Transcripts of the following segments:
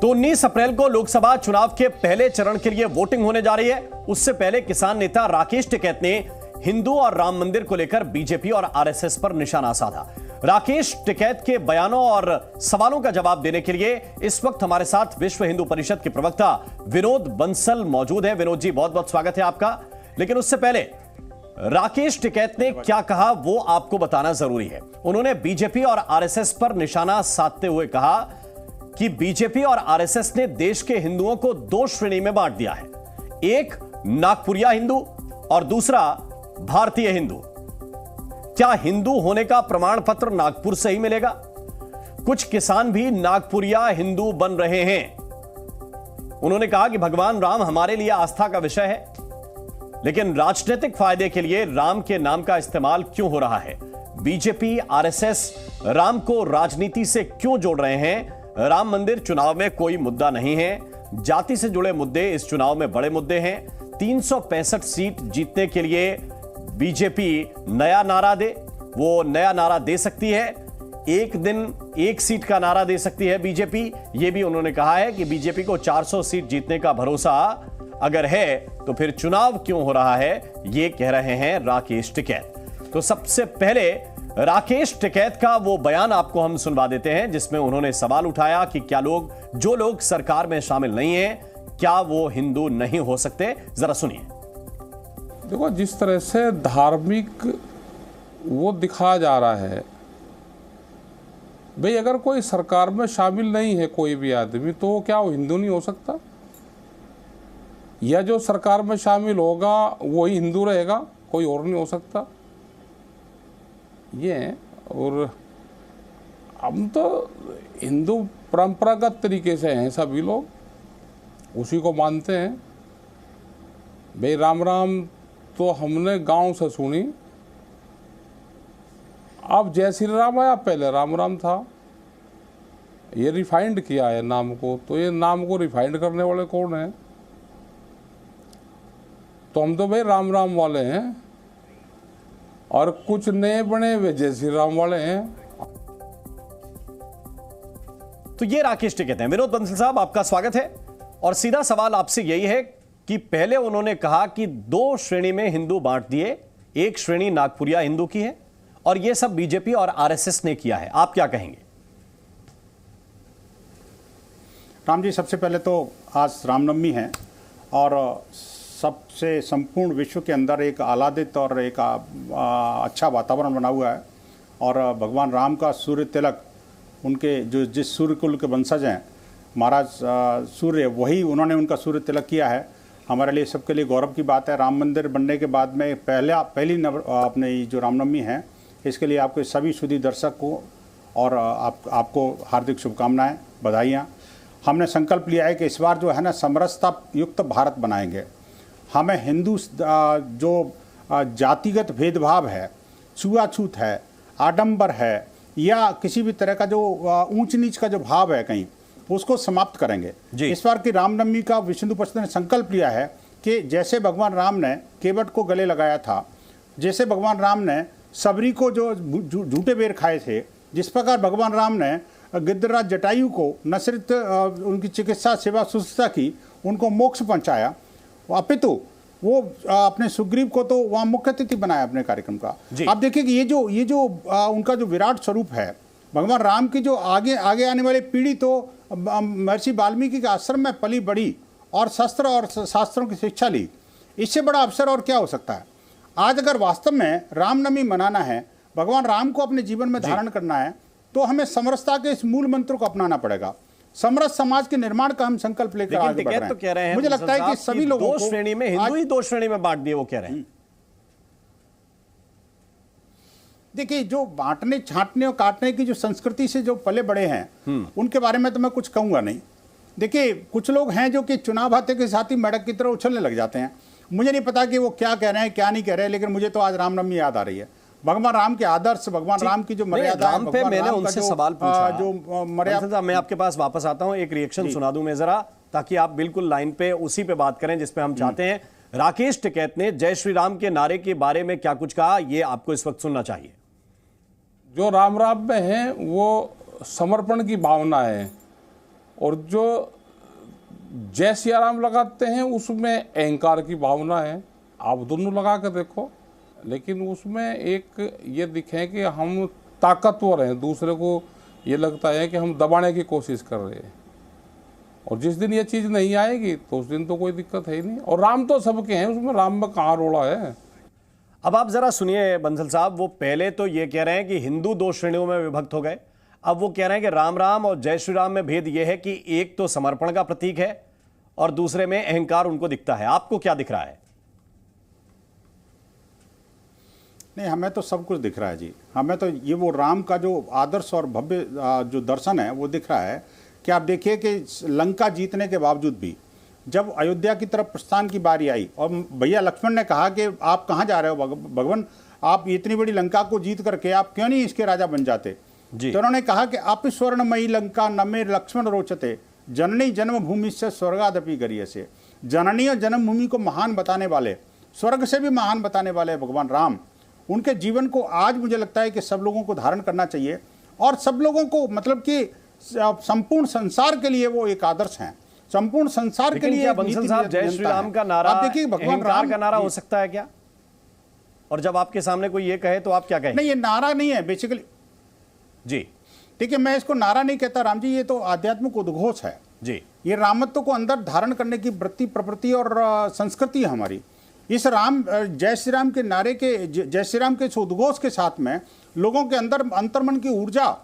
तो 19 अप्रैल को लोकसभा चुनाव के पहले चरण के लिए वोटिंग होने जा रही है। उससे पहले किसान नेता राकेश टिकैत ने हिंदू और राम मंदिर को लेकर बीजेपी और आरएसएस पर निशाना साधा। राकेश टिकैत के बयानों और सवालों का जवाब देने के लिए इस वक्त हमारे साथ विश्व हिंदू परिषद के प्रवक्ता विनोद बंसल मौजूद हैं। विनोद जी, बहुत बहुत स्वागत है आपका। लेकिन उससे पहले राकेश टिकैत ने क्या कहा वो आपको बताना जरूरी है। उन्होंने बीजेपी और आरएसएस पर निशाना साधते हुए कहा कि बीजेपी और आरएसएस ने देश के हिंदुओं को दो श्रेणी में बांट दिया है, एक नागपुरिया हिंदू और दूसरा भारतीय हिंदू। क्या हिंदू होने का प्रमाण पत्र नागपुर से ही मिलेगा? कुछ किसान भी नागपुरिया हिंदू बन रहे हैं। उन्होंने कहा कि भगवान राम हमारे लिए आस्था का विषय है, लेकिन राजनीतिक फायदे के लिए राम के नाम का इस्तेमाल क्यों हो रहा है? बीजेपी आरएसएस राम को राजनीति से क्यों जोड़ रहे हैं? राम मंदिर चुनाव में कोई मुद्दा नहीं है। जाति से जुड़े मुद्दे इस चुनाव में बड़े मुद्दे हैं। 365 सीट जीतने के लिए बीजेपी नया नारा दे, वो नया नारा दे सकती है। एक दिन एक सीट का नारा दे सकती है बीजेपी। ये भी उन्होंने कहा है कि बीजेपी को 400 सीट जीतने का भरोसा अगर है तो फिर चुनाव क्यों हो रहा है, ये कह रहे हैं राकेश टिकैत। तो सबसे पहले राकेश टिकैत का वो बयान आपको हम सुनवा देते हैं, जिसमें उन्होंने सवाल उठाया कि क्या जो लोग सरकार में शामिल नहीं हैं, क्या वो हिंदू नहीं हो सकते? जरा सुनिए। देखो, जिस तरह से धार्मिक वो दिखाया जा रहा है, भाई अगर कोई सरकार में शामिल नहीं है कोई भी आदमी, तो क्या वो हिंदू नहीं हो सकता? या जो सरकार में शामिल होगा वही हिंदू रहेगा, कोई और नहीं हो सकता? ये और हम तो हिंदू परंपरागत तरीके से हैं, सभी लोग उसी को मानते हैं। भाई राम राम तो हमने गांव से सुनी। अब जय श्री राम आया, पहले राम राम था। ये रिफाइंड किया है नाम को, तो ये नाम को रिफाइंड करने वाले कौन हैं? तो हम तो भाई राम राम वाले हैं, और कुछ नए बने हुए जय श्री राम वाले हैं। तो ये राकेश टिकैत हैं। विनोद बंसल साहब, आपका स्वागत है। और सीधा सवाल आपसे यही है कि पहले उन्होंने कहा कि दो श्रेणी में हिंदू बांट दिए, एक श्रेणी नागपुरिया हिंदू की है, और यह सब बीजेपी और आरएसएस ने किया है। आप क्या कहेंगे? राम जी, सबसे पहले तो आज रामनवमी है और सबसे संपूर्ण विश्व के अंदर एक आह्लादित और एक अच्छा वातावरण बना हुआ है। और भगवान राम का सूर्य तिलक, उनके जो जिस सूर्य कुल के वंशज हैं महाराज सूर्य, वही उन्होंने उनका सूर्य तिलक किया है। हमारे लिए सबके लिए गौरव की बात है। राम मंदिर बनने के बाद में पहली अपने जो रामनवमी है, इसके लिए आपके सभी सुधी दर्शक को और आपको हार्दिक शुभकामनाएं, बधाइयाँ। हमने संकल्प लिया है कि इस बार जो है ना, समरसता युक्त भारत बनाएंगे। हमें हिंदू जो जातिगत भेदभाव है, छुआछूत है, आडंबर है, या किसी भी तरह का जो ऊंच नीच का जो भाव है कहीं, उसको समाप्त करेंगे। इस बार की रामनवमी का विश्व हिंदू परिषद ने संकल्प लिया है कि जैसे भगवान राम ने केवट को गले लगाया था, जैसे भगवान राम ने सबरी को जो झूठे बेर खाए थे, जिस प्रकार भगवान राम ने गिद्धराज जटायु को न सिर्फ उनकी चिकित्सा सेवा शुश्रूषा की, उनको मोक्ष पहुंचाया, अपितु वो अपने सुग्रीव को तो वहाँ मुख्य अतिथि बनाया अपने कार्यक्रम का। आप देखिए कि ये जो उनका जो विराट स्वरूप है, भगवान राम की जो आगे आने वाली पीढ़ी तो महर्षि वाल्मीकि के आश्रम में पली बढ़ी और शस्त्र और शास्त्रों की शिक्षा ली। इससे बड़ा अवसर और क्या हो सकता है? आज अगर वास्तव में रामनवमी मनाना है, भगवान राम को अपने जीवन में धारण करना है, तो हमें समरसता के इस मूल मंत्र को अपनाना पड़ेगा। समरस समाज के निर्माण का हम संकल्प लेकर आगे बढ़ रहे हैं। तो कह रहे हैं, मुझे लगता है कि सभी लोगों को दो श्रेणी में हिंदू ही दो श्रेणी में बांट दिए, वो कह रहे हैं। देखिए, जो बांटने छांटने और काटने की जो संस्कृति से जो पले बड़े हैं, उनके बारे में तो मैं कुछ कहूंगा नहीं। देखिए, कुछ लोग हैं जो कि चुनाव आते के साथ ही मेढक की तरह उछलने लग जाते हैं। मुझे नहीं पता कि वो क्या कह रहे हैं, क्या नहीं कह रहे हैं, लेकिन मुझे तो आज रामनवमी याद आ रही है। भगवान राम के आदर्श, भगवान राम की जो मर्यादा है, पे मैंने उनसे सवाल पूछा, जो मर्यादा। मैं आपके पास वापस आता हूं, एक रिएक्शन सुना दूं मैं जरा, ताकि आप बिल्कुल लाइन पे उसी पे बात करें जिस पे हम चाहते हैं। राकेश टिकैत ने जय श्री राम के नारे के बारे में क्या कुछ कहा, ये आपको इस वक्त सुनना चाहिए। जो राम राम में है वो समर्पण की भावना है, और जो जय सिया राम लगाते हैं उसमें अहंकार की भावना है। आप दोनों लगा कर देखो, लेकिन उसमें एक ये दिखे कि हम ताकतवर हैं, दूसरे को ये लगता है कि हम दबाने की कोशिश कर रहे हैं। और जिस दिन ये चीज़ नहीं आएगी तो उस दिन तो कोई दिक्कत है ही नहीं। और राम तो सबके हैं, उसमें राम में कहाँ रोड़ा है। अब आप जरा सुनिए बंसल साहब, वो पहले तो ये कह रहे हैं कि हिंदू दो श्रेणियों में विभक्त हो गए, अब वो कह रहे हैं कि राम राम और जय श्री राम में भेद ये है कि एक तो समर्पण का प्रतीक है और दूसरे में अहंकार उनको दिखता है। आपको क्या दिख रहा है? नहीं, हमें तो सब कुछ दिख रहा है जी। हमें तो ये वो राम का जो आदर्श और भव्य जो दर्शन है वो दिख रहा है कि आप देखिए कि लंका जीतने के बावजूद भी जब अयोध्या की तरफ प्रस्थान की बारी आई और भैया लक्ष्मण ने कहा कि आप कहाँ जा रहे हो भगवान, आप इतनी बड़ी लंका को जीत करके आप क्यों नहीं इसके राजा बन जाते जी। तो उन्होंने कहा कि आप स्वर्णमयी लंका न में लक्ष्मण रोचते, जननी जन्मभूमि से स्वर्गादपि गरिय से। जननी और जन्मभूमि को महान बताने वाले, स्वर्ग से भी महान बताने वाले भगवान राम, उनके जीवन को आज मुझे लगता है कि सब लोगों को धारण करना चाहिए और सब लोगों को मतलब कि संपूर्ण संसार के लिए वो एक आदर्श हैं, संपूर्ण संसार के लिए। बंसल साहब, जय श्री राम का नारा आप देखिए, भगवान राम का नारा हो सकता है क्या? और जब आपके सामने कोई ये कहे तो आप क्या कहें? नहीं, ये नारा नहीं है बेसिकली जी। देखिए, मैं इसको नारा नहीं कहता राम जी, ये तो आध्यात्मिक उद्घोष है जी। ये रामत्व को अंदर धारण करने की वृत्ति, प्रवृत्ति और संस्कृति है हमारी। इस राम जय श्री राम के नारे के, जय श्री राम के उद्घोष के साथ में लोगों के अंदर अंतर्मन की ऊर्जा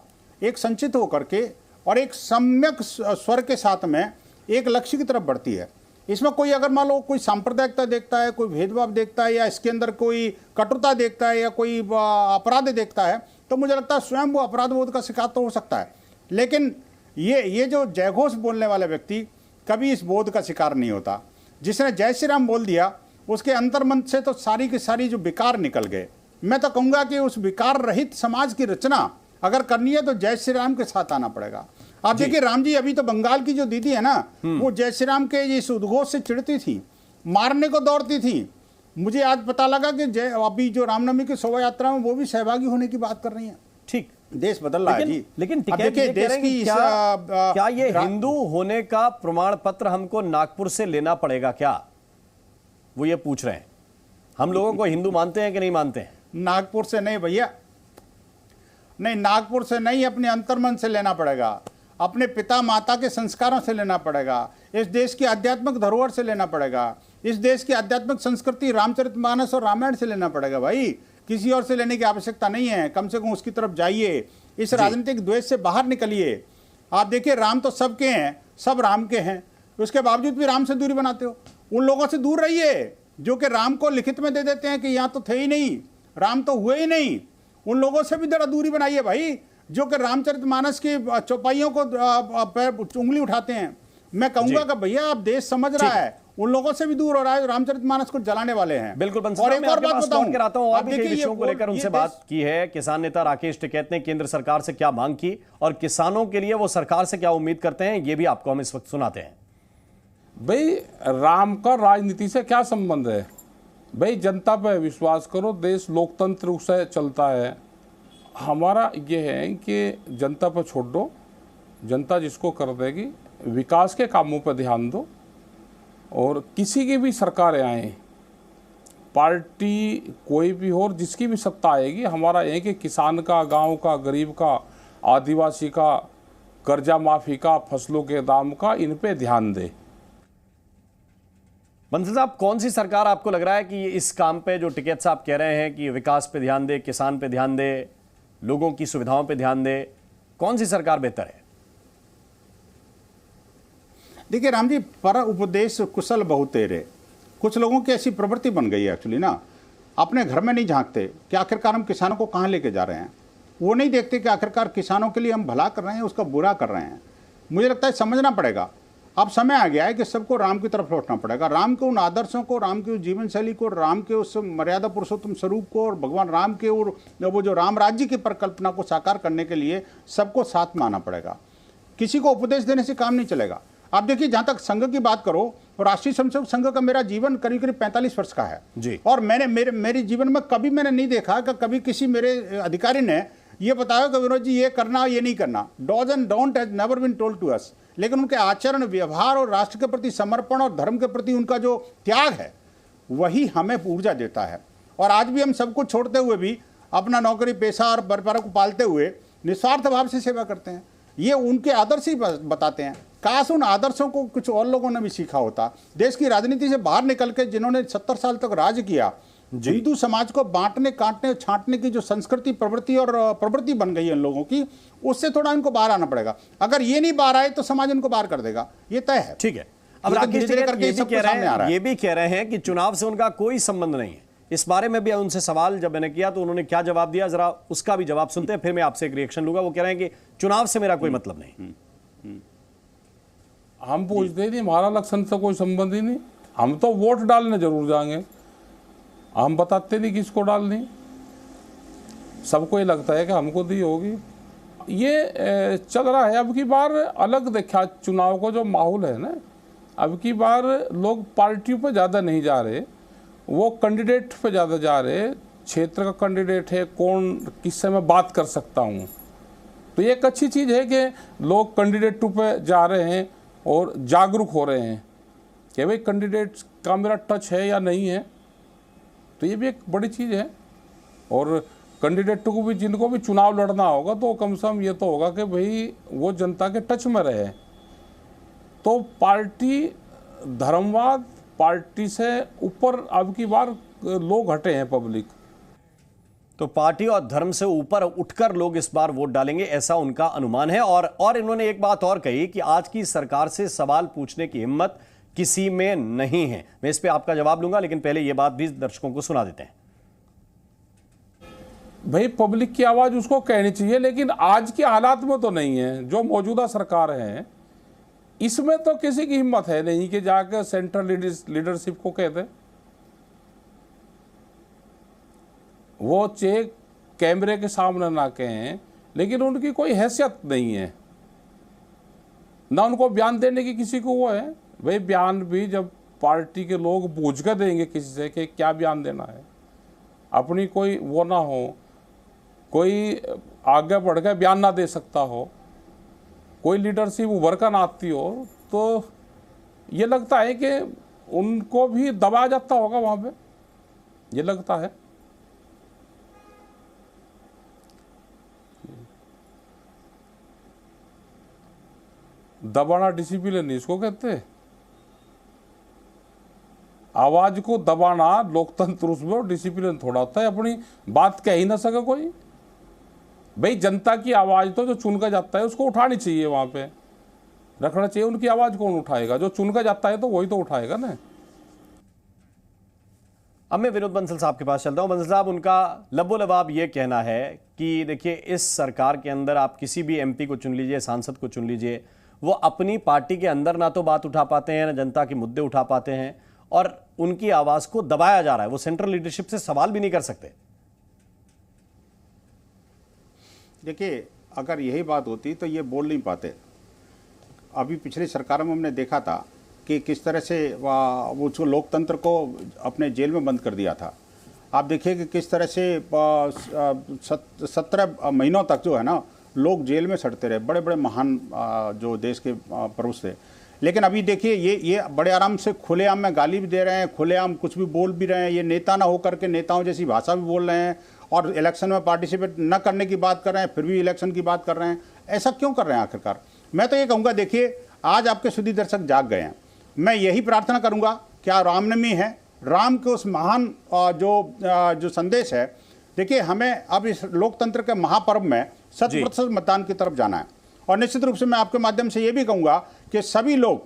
एक संचित होकर के और एक सम्यक स्वर के साथ में एक लक्ष्य की तरफ बढ़ती है। इसमें कोई अगर मान लो कोई सांप्रदायिकता देखता है, कोई भेदभाव देखता है, या इसके अंदर कोई कटुता देखता है, या कोई अपराध देखता है, तो मुझे लगता है स्वयं वो अपराध बोध का शिकार तो हो सकता है। लेकिन ये जो जयघोष बोलने वाला व्यक्ति कभी इस बोध का शिकार नहीं होता। जिसने जय श्री राम बोल दिया उसके अंतर्मन से तो सारी की सारी जो विकार निकल गए। मैं तो कहूँगा कि उस विकार रहित समाज की रचना अगर करनी है तो जय श्री राम के साथ आना पड़ेगा। आप देखिए, राम जी अभी तो बंगाल की जो दीदी है ना, वो जय श्री राम के इस उद्घोष से चिढ़ती थी, मारने को दौड़ती थी। मुझे आज पता लगा कि अभी जो रामनवमी की शोभा यात्रा में वो भी सहभागी होने की बात कर रही हैं। ठीक, देश बदल रहा है जी। लेकिन देश की क्या ये हिंदू होने का प्रमाण पत्र हमको नागपुर से लेना पड़ेगा क्या? वो ये पूछ रहे हैं। हम लोगों को हिंदू मानते हैं कि नहीं मानते हैं? नागपुर से नहीं भैया, नहीं, नागपुर से नहीं, अपने अंतर्मन से लेना पड़ेगा, अपने पिता माता के संस्कारों से लेना पड़ेगा, इस देश की आध्यात्मिक धरोहर से लेना पड़ेगा, इस देश की आध्यात्मिक संस्कृति रामचरितमानस और रामायण से लेना पड़ेगा। भाई, किसी और से लेने की आवश्यकता नहीं है। कम से कम उसकी तरफ जाइए, इस राजनीतिक द्वेष से बाहर निकलिए। आप देखिए, राम तो सबके हैं, सब राम के हैं, उसके बावजूद भी राम से दूरी बनाते हो। उन लोगों से दूर रहिए जो कि राम को लिखित में दे देते हैं कि यहाँ तो थे ही नहीं, राम तो हुए ही नहीं। उन लोगों से भी जरा दूरी बनाइए भाई, जो कि रामचरितमानस की चौपाइयों को उंगली उठाते हैं। मैं कहूंगा कि भैया आप देश समझ रहा है, उन लोगों से भी दूर हो रहा है रामचरितमानस को जलाने वाले हैं। बिल्कुल। और एक और बात बताऊं, और भी कई विषयों को लेकर उनसे बात की है। किसान नेता राकेश टिकैत ने केंद्र सरकार से क्या मांग की और किसानों के लिए वो सरकार से क्या उम्मीद करते हैं, ये भी आपको हम इस वक्त सुनाते हैं। भाई, राम का राजनीति से क्या संबंध है? भाई, जनता पे विश्वास करो, देश लोकतंत्र से चलता है। हमारा ये है कि जनता पर छोड़ दो, जनता जिसको कर देगी। विकास के कामों पर ध्यान दो और किसी की भी सरकारें आए, पार्टी कोई भी हो, जिसकी भी सत्ता आएगी, हमारा ये कि किसान का, गांव का, गरीब का, आदिवासी का, कर्जा माफी का, फसलों के दाम का, इन पे ध्यान दे। बंसल साहब, कौन सी सरकार आपको लग रहा है कि इस काम पे जो टिकैत साहब कह रहे हैं कि विकास पे ध्यान दे, किसान पे ध्यान दे, लोगों की सुविधाओं पे ध्यान दे, कौन सी सरकार बेहतर है? देखिए राम जी, पर उपदेश कुशल बहुतेरे, कुछ लोगों की ऐसी प्रवृत्ति बन गई है एक्चुअली ना, अपने घर में नहीं झांकते कि आखिरकार हम किसानों को कहाँ लेके जा रहे हैं। वो नहीं देखते कि आखिरकार किसानों के लिए हम भला कर रहे हैं, उसका बुरा कर रहे हैं। मुझे लगता है समझना पड़ेगा। अब समय आ गया है कि सबको राम की तरफ लौटना पड़ेगा। राम के उन आदर्शों को, राम की उस जीवन शैली को, राम के उस मर्यादा पुरुषोत्तम स्वरूप को और भगवान राम के और वो जो राम राज्य की परिकल्पना को साकार करने के लिए सबको साथ में आना पड़ेगा। किसी को उपदेश देने से काम नहीं चलेगा। आप देखिए, जहाँ तक संघ की बात करो, राष्ट्रीय स्वयंसेवक संघ का मेरा जीवन करीब करीब 45 वर्ष का है जी। और मेरे जीवन में कभी मैंने नहीं देखा कि कभी किसी मेरे अधिकारी ने ये बताया कि विनोद जी ये करना ये नहीं करना। Do's and don't has never been told to us. लेकिन उनके आचरण, व्यवहार और राष्ट्र के प्रति समर्पण और धर्म के प्रति उनका जो त्याग है वही हमें ऊर्जा देता है। और आज भी हम सब कुछ छोड़ते हुए भी अपना नौकरी पेशा और परिवार को पालते हुए निस्वार्थ भाव से सेवा करते हैं। ये उनके आदर्श ही बताते हैं। काश उन आदर्शों को कुछ और लोगों ने भी सीखा होता। देश की राजनीति से बाहर निकल के जिन्होंने 70 साल तक राज किया, हिंदू समाज को बांटने, काटने, छांटने की जो संस्कृति, प्रवृत्ति बन गई है इन लोगों की, उससे थोड़ा इनको बाहर आना पड़ेगा। अगर ये नहीं बाहर आए तो समाज इनको बाहर कर देगा, ये तय है। ठीक है। अब राकेश ये भी कह रहे हैं कि चुनाव से उनका कोई संबंध नहीं है। इस बारे में भी उनसे सवाल जब मैंने किया तो उन्होंने क्या जवाब दिया, जरा उसका भी जवाब सुनते हैं, फिर मैं आपसे एक रिएक्शन लूंगा। वो कह रहे हैं कि चुनाव से मेरा कोई मतलब नहीं। हम पूछते नहीं, हमारा इलेक्शन से कोई संबंध ही नहीं। हम तो वोट डालने जरूर जाएंगे, हम बताते नहीं किसको डालनी। सबको ये लगता है कि हमको दी होगी। ये चल रहा है। अब की बार अलग देखा चुनाव को जो माहौल है ना, अब की बार लोग पार्टियों पे ज़्यादा नहीं जा रहे, वो कैंडिडेट पे ज़्यादा जा रहे। क्षेत्र का कैंडिडेट है, कौन किससे मैं बात कर सकता हूँ। तो ये एक अच्छी चीज़ है कि लोग कैंडिडेट पे जा रहे हैं और जागरूक हो रहे हैं कि भाई कैंडिडेट का मेरा टच है या नहीं है। तो ये भी एक बड़ी चीज़ है। और कैंडिडेट को भी, जिनको भी चुनाव लड़ना होगा, तो कम से कम ये तो होगा कि भाई वो जनता के टच में रहे। तो पार्टी धर्मवाद, पार्टी से ऊपर अब की बार लोग हटे हैं, पब्लिक। तो पार्टी और धर्म से ऊपर उठकर लोग इस बार वोट डालेंगे, ऐसा उनका अनुमान है। और इन्होंने एक बात और कही कि आज की सरकार से सवाल पूछने की हिम्मत किसी में नहीं है। मैं इस पे आपका जवाब लूंगा, लेकिन पहले यह बात भी दर्शकों को सुना देते हैं। भाई पब्लिक की आवाज उसको कहनी चाहिए, लेकिन आज के हालात में तो नहीं है। जो मौजूदा सरकार है इसमें तो किसी की हिम्मत है नहीं कि जाकर सेंट्रल लीडरशिप को कहते। वो चेक कैमरे के सामने ना कहें, लेकिन उनकी कोई हैसियत नहीं है ना, उनको बयान देने की किसी को वो है। भाई बयान भी जब पार्टी के लोग पूछ कर देंगे किसी से कि क्या बयान देना है, अपनी कोई वो ना हो, कोई आगे बढ़ कर बयान ना दे सकता हो, कोई लीडरशिप उभर कर ना आती हो, तो ये लगता है कि उनको भी दबाया जाता होगा वहाँ पे, ये लगता है। दबाना डिसिप्लिन नहीं इसको कहते। आवाज को दबाना लोकतंत्र उसमें डिसिप्लिन थोड़ा होता है। अपनी बात कह ही ना सके कोई। भाई जनता की आवाज तो जो चुन कर जाता है उसको उठानी चाहिए, वहां पे रखना चाहिए। उनकी आवाज कौन उठाएगा? जो चुन कर जाता है तो वही तो उठाएगा ना। अब मैं विनोद बंसल साहब के पास चलता हूं। बंसल साहब, उनका लबोलबाब ये कहना है कि देखिए, इस सरकार के अंदर आप किसी भी एमपी को चुन लीजिए, सांसद को चुन लीजिए, वो अपनी पार्टी के अंदर ना तो बात उठा पाते हैं, ना जनता के मुद्दे उठा पाते हैं, और उनकी आवाज को दबाया जा रहा है। वो सेंट्रल लीडरशिप से सवाल भी नहीं कर सकते। देखिए, अगर यही बात होती तो ये बोल नहीं पाते। अभी पिछली सरकार में हमने देखा था कि किस तरह से वो उसको लोकतंत्र को अपने जेल में बंद कर दिया था। आप देखिए कि किस तरह से 17 महीनों तक जो है ना, लोग जेल में सड़ते रहे, बड़े बड़े महान जो देश के पुरुष थे। लेकिन अभी देखिए, ये बड़े आराम से खुलेआम में गाली भी दे रहे हैं, खुलेआम कुछ भी बोल भी रहे हैं। ये नेता ना होकर के नेताओं जैसी भाषा भी बोल रहे हैं, और इलेक्शन में पार्टिसिपेट न करने की बात कर रहे हैं, फिर भी इलेक्शन की बात कर रहे हैं। ऐसा क्यों कर रहे हैं आखिरकार? मैं तो ये कहूँगा, देखिए, आज आपके सुधी दर्शक जाग गए हैं। मैं यही प्रार्थना करूँगा, क्या रामनवमी है, राम के उस महान जो संदेश है, देखिए, हमें अब इस लोकतंत्र के महापर्व में 100% मतदान की तरफ जाना है। और निश्चित रूप से मैं आपके माध्यम से ये भी कहूँगा कि सभी लोग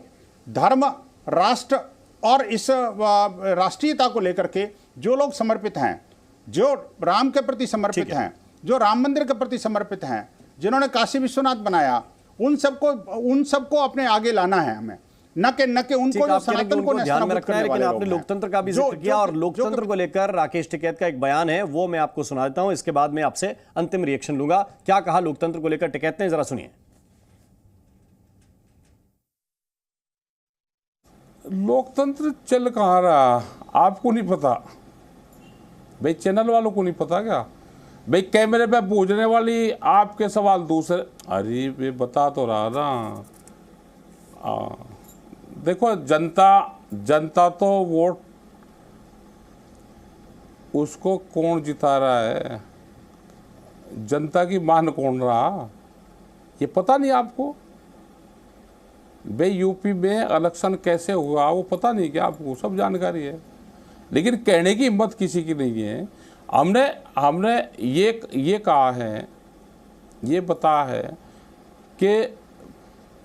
धर्म, राष्ट्र और इस राष्ट्रीयता को लेकर के जो लोग समर्पित हैं, जो राम के प्रति समर्पित हैं, जो राम मंदिर के प्रति समर्पित हैं, जिन्होंने काशी विश्वनाथ बनाया, उन सबको अपने आगे लाना है हमें, न के उनको जो सनातन को ध्यान में रखना है। लेकिन आपने लोकतंत्र का भी जिक्र किया, और लोकतंत्र को लेकर राकेश टिकैत का एक बयान है, वो मैं आपको सुना देता हूं। इसके बाद मैं आपसे अंतिम रिएक्शन लूंगा। क्या कहा लोकतंत्र को लेकर टिकैत ने, जरा सुनिए। लोकतंत्र चल कहाँ रहा आपको नहीं पता? भाई चैनल वालों को नहीं पता क्या? भाई कैमरे पे पूछने वाली आपके सवाल दूसरे, अरे वे बता तो रहा ना, देखो, जनता तो वोट उसको कौन जिता रहा है, जनता की मान कौन रहा, ये पता नहीं आपको? भाई यूपी में इलेक्शन कैसे हुआ वो पता नहीं क्या आपको? सब जानकारी है, लेकिन कहने की हिम्मत किसी की नहीं है। हमने ये कहा है, ये बताया है कि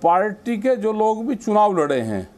पार्टी के जो लोग भी चुनाव लड़े हैं